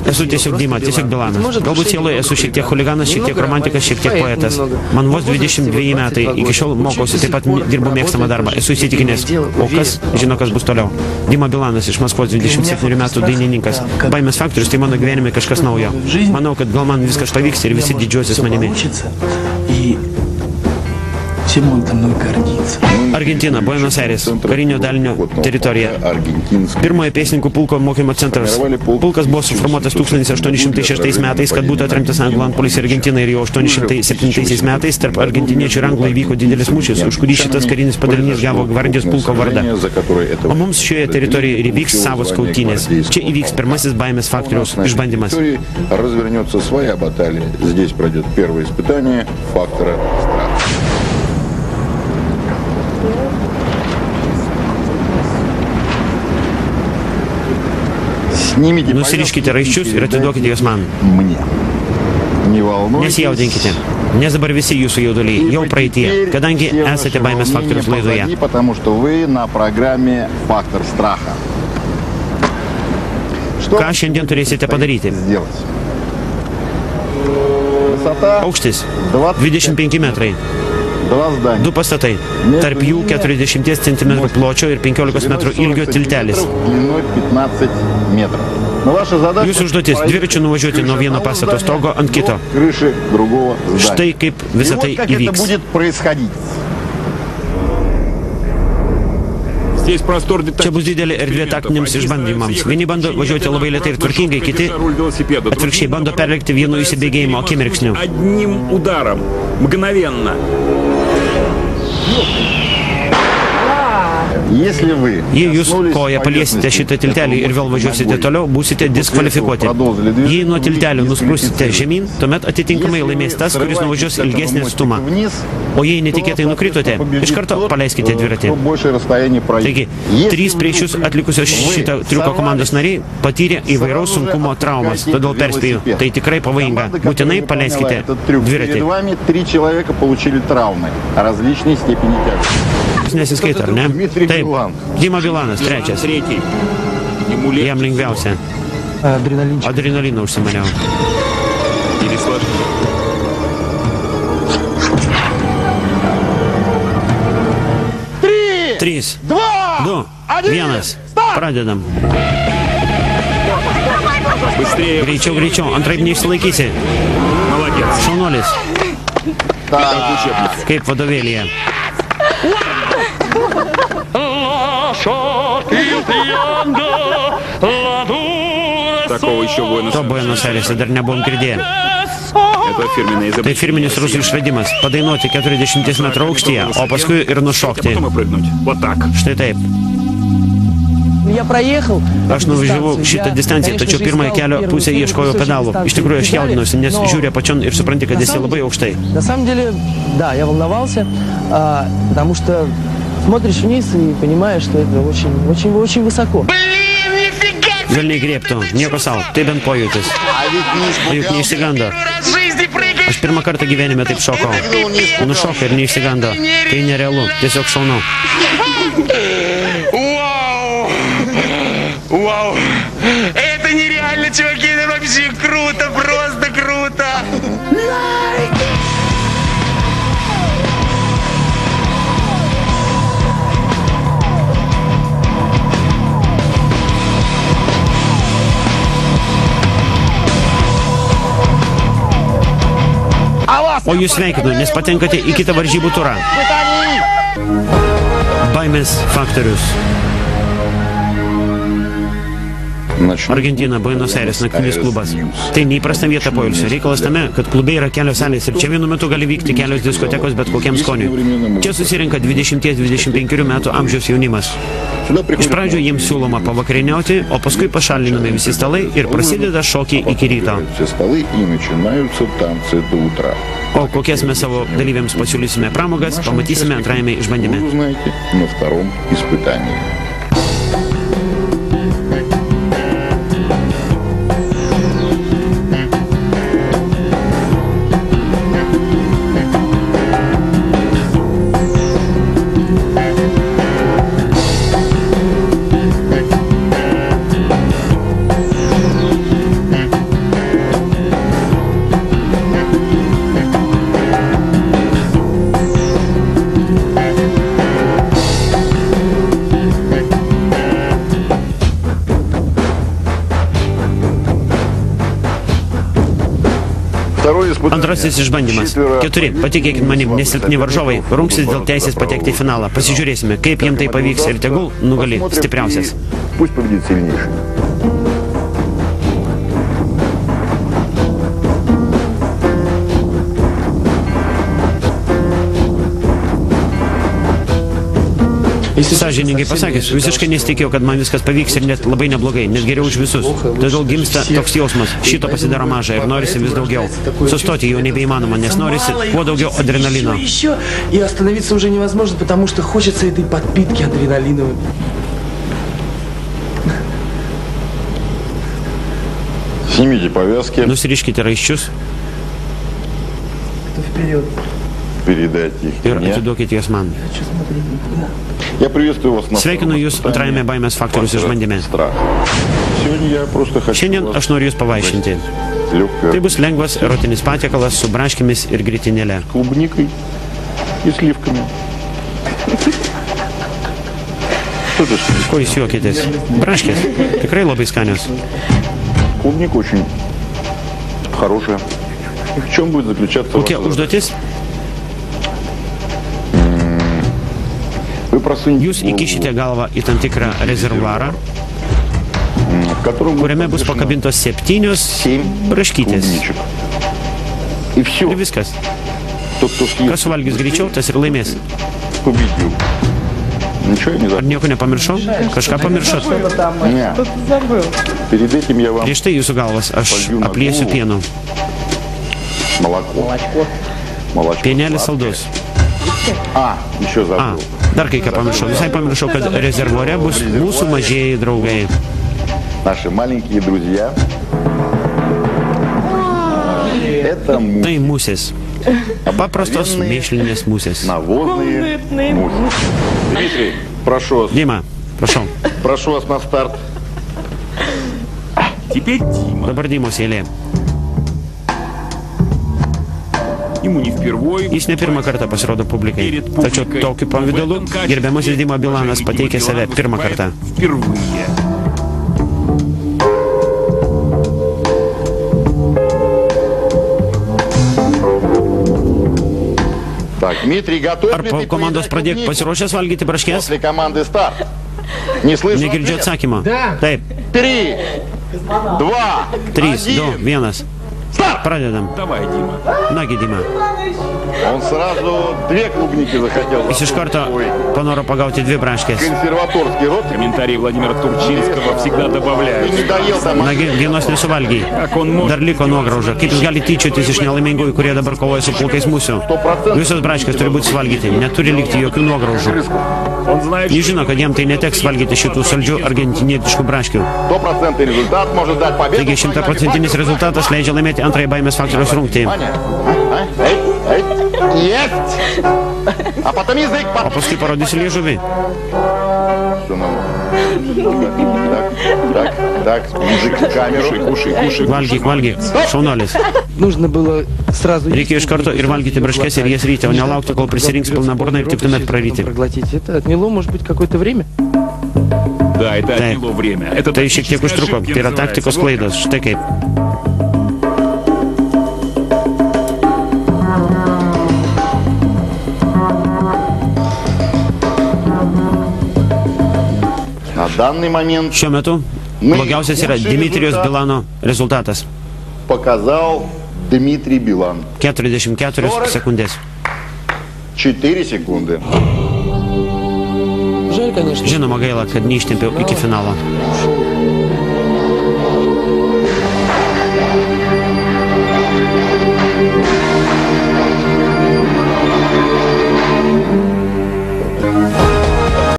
Esu tiesiog Dima, tiesiog Bilanas. Galbūt sieloje esu šiek tiek chuliganas, šiek tiek romantikas, šiek tiek poetas. Man vos 22 metai, iki šiol mokausi, taip pat dirbu mėgstamą darbą. Esu įsitikinęs, o kas žino, kas bus toliau. Dima Bilanas iš Maskvos, 27 metų dainininkas. Baimės faktorius, tai mano gyvenime kažkas naujo. Manau, kad gal man viskas pavyks ir visi didžiuosis manimi. Argentina, Buenos Aires, karinio dalinio teritorija. Pirmojo pėstininkų pulko mokymo centras. Pulkas buvo suformuotas 1806 metais, kad būtų atremtas anglų antpuolis į Argentiną ir jau 807 metais tarp argentiniečių ir anglų įvyko didelis mūšis, už kurį šitas karinis padalinys gavo gvardijos pulko vardą. O mums šioje teritorijoje ir įvyks savos kautynės. Čia įvyks pirmasis baimės faktoriaus išbandymas. Развернется своя баталия. Здесь пройдет первое испытание фактора страха. Nusiriškite raiščius ir atiduokite juos man. Nesijaudinkite, nes dabar visi jūsų jauduliai jau praeitie, kadangi esate baimės faktorius laidoje. Ką šiandien turėsite padaryti? Aukštis 25 metrai. Du pastatai, tarp jų 40 cm pločio ir 15 metrų ilgio tiltelis. Jūsų užduotis dviračiu nuvažiuoti nuo vieno pastato stogo ant kito. Štai kaip visą tai įvyks. Čia bus didelė erdvė taktiniams išbandymams. Vieni bando važiuoti labai lėtai ir tvarkingai, kiti atvirkščiai bando perlėkti vienu įsibėgėjimo akimirksniu. Jei jūs koją paliesite šitą tiltelį ir vėl važiuosite toliau, būsite diskvalifikuoti. Jei nuo tiltelio nusprūsite žemyn, tuomet atitinkamai laimės tas, kuris nuvažiuos ilgesnį atstumą. O jei netikėtai nukritote, iš karto paleiskite dviratį. Taigi, 3 prieš jūs atlikusios šitą triuko komandos nariai patyrė įvairaus sunkumo traumas, todėl perspėju, tai tikrai pavojinga. Būtinai paleiskite dviratį. Nesiskaito, ar ne? Taip, Dima Bilanas, trečias. Jam lengviausia. Adrenaliną užsimaniau. 3, 2, 1. Pradedam. Greičiau, greičiau, antraip neišsilaikysi. Šaunuolis. Kaip vadovėlyje. To Buenos Airese dar nebuvom girdėję. Tai firminis rusų išradimas. Padainuoti 40 metrų aukštyje, o paskui ir nušokti. Štai taip. Aš nuvažiavau šitą distanciją, tačiau pirmąją kelio pusę ieškojau pedalų. Iš tikrųjų, aš jaudinuosi, nes žiūrė pačion ir supranti, kad esi labai aukštai. Смотришь вниз и понимаешь, что это очень высоко. Velniai griebtų, nieko savo, tai bent pojūtis. Juk neišsigando. Aš pirmą kartą gyvenime taip šokau. Nušoka ir neišsigando. Tai nerealu, tiesiog šaunu. Вау! Это нереально, чуваки, это вообще круто, просто круто! O jūs sveikinu, nes patenkate į kitą varžybų turą. Baimės faktorius. Argentina, Buenos Aires, naktinis klubas. Tai neįprasta vieta poilsio. Reikalas tame, kad klube yra kelios salės ir čia vienu metu gali vykti kelios diskotekos bet kokiam skoniui. Čia susirenka 20-25 metų amžiaus jaunimas. Iš pradžio jiems siūloma pavakarieniauti, o paskui pašalinami visi stalai ir prasideda šokiai iki ryto. O kokias mes savo dalyviams pasiūlysime pramogas, pamatysime antrajame išbandyme. Antrasis išbandymas. 4. Patikėkit manim, nesilpni varžovai rungsis dėl teisės patekti į finalą. Pasižiūrėsime, kaip jiems tai pavyks ir tegul nugali stipriausias. Пусть победит сильнейший. Sąžiningai pasakęs, visiškai nesitikėjau, kad man viskas pavyks ir net labai neblogai, net geriau už visus. Todėl gimsta toks jausmas, šito pasidaro maža ir norisi vis daugiau. Sustoti jau nebeįmanoma, nes norisi kuo daugiau adrenalino. И остановиться уже невозможно, потому что хочется этой подпитки адреналиновой. Снимите повязки. Nusiriškite raiščius Вперед. Передайте их ir мне. atiduokite jas man. Хочу смотреть никуда. Я приветствую вас на Sveikinu Jūs antrajame baimės faktorius išbandyme. страх. Сегодня я просто хочу Šiandien вас aš noriu Jūs pavaišinti. легкой Tai bus lengvas erotinis patiekalas su braškėmis ir gritinėle. клубникой и сливками. Что ты скажешь? Ko Jūs juokitės? Braškės. Tikrai labai skanios. Клубника очень хорошая. И в чем будет заключаться Kokia ваша задача? užduotis? Вы просунете Jūs įkišite galvą į tam tikrą rezervuarą, в котором kuriame bus pakabintos 7 braškytės. клубничек. И все. Ir viskas. Тот, кто съест, Kas suvalgys greičiau, tas ir laimės. победил. Ничего я не Ar забыл. nieko nepamiršau? Kažką pamiršot? Не. Перед этим я вам Prieš tai Jūsų galvas aš apliesiu pienu. молоко. Молочко. Pienelis saldus. Еще A, забыл. dar kai ką pamiršau. Visai pamiršau, kad rezervuare bus mūsų mažieji draugai. Наши маленькие друзья. Это Tai musės. Paprastos mėšlinės musės. навозные мухи. Дмитрий, прошу вас, Dima, prašau. прошу вас на старт. Теперь Дима. Dabar Dimos eilė. Ему не впервой. Jis ne pirmą kartą pasirodo publikai. Tačiau tokiu pavydalu gerbiamasis Dima Bilanas pateikė save pirmą kartą. Впервые. Так, Дмитрий, готов Ar ли po ты komandos поедать pradėk клубнику? pasiruošęs valgyti braškės? После команды старт. Не слышу Negirdžiu ответ. atsakymo. Taip, 3, 2, 3, 2, 1. 1. Pradedam. Давай, Дима. Nagi, Dima. Он сразу 2 клубники захотел. Jis iš karto Ой, panoro pagauti 2 braškės. консерваторский рот. Комментарии Владимира Турчинского всегда Ты добавляют. не доел там. Nagi, vienos nesuvalgiai. Как он может... Dar liko nuograuža. Kaip jis gali tyčiotis iš nelaimingųjų, kurie dabar kovoja su pulkais musių? 100%. Visos braškės turi būti suvalgyti. Neturi likti jokių nuograužų. Он знает, Jis žino, kad jam tai neteks valgyti šitų saldžių argentinietiškų braškių. 100% результат может дать победу. Taigi 100% rezultatas leidžia laimėti antrąjį baimės faktoriaus rungtį. Ваня, эй, эй, есть! А потом язык O под... paskui parodysi liežuvį. Всё нормально. Так, язык в камеру. кушай. Valgyk, valgyk. Šaunuolis. Нужно было сразу... Reikėjo iš karto ir valgyti braškės ir jas ryti, o nelaukti, kol prisirinks pilną burną ir tik tuomet praryti. Проглотить. Это отняло, может быть, какое-то время? Да, это Taip. отняло время. Это Tai šiek tiek užtruko. Tai yra taktikos klaidos. Štai kaip. На данный момент Šiuo metu blogiausias yra Dmitrijos Bilano rezultatas. показал Дмитрий Билан. 44 sekundės. 4 секунды. Жаль, конечно. Žinoma gaila, kad neištempiau iki finalo.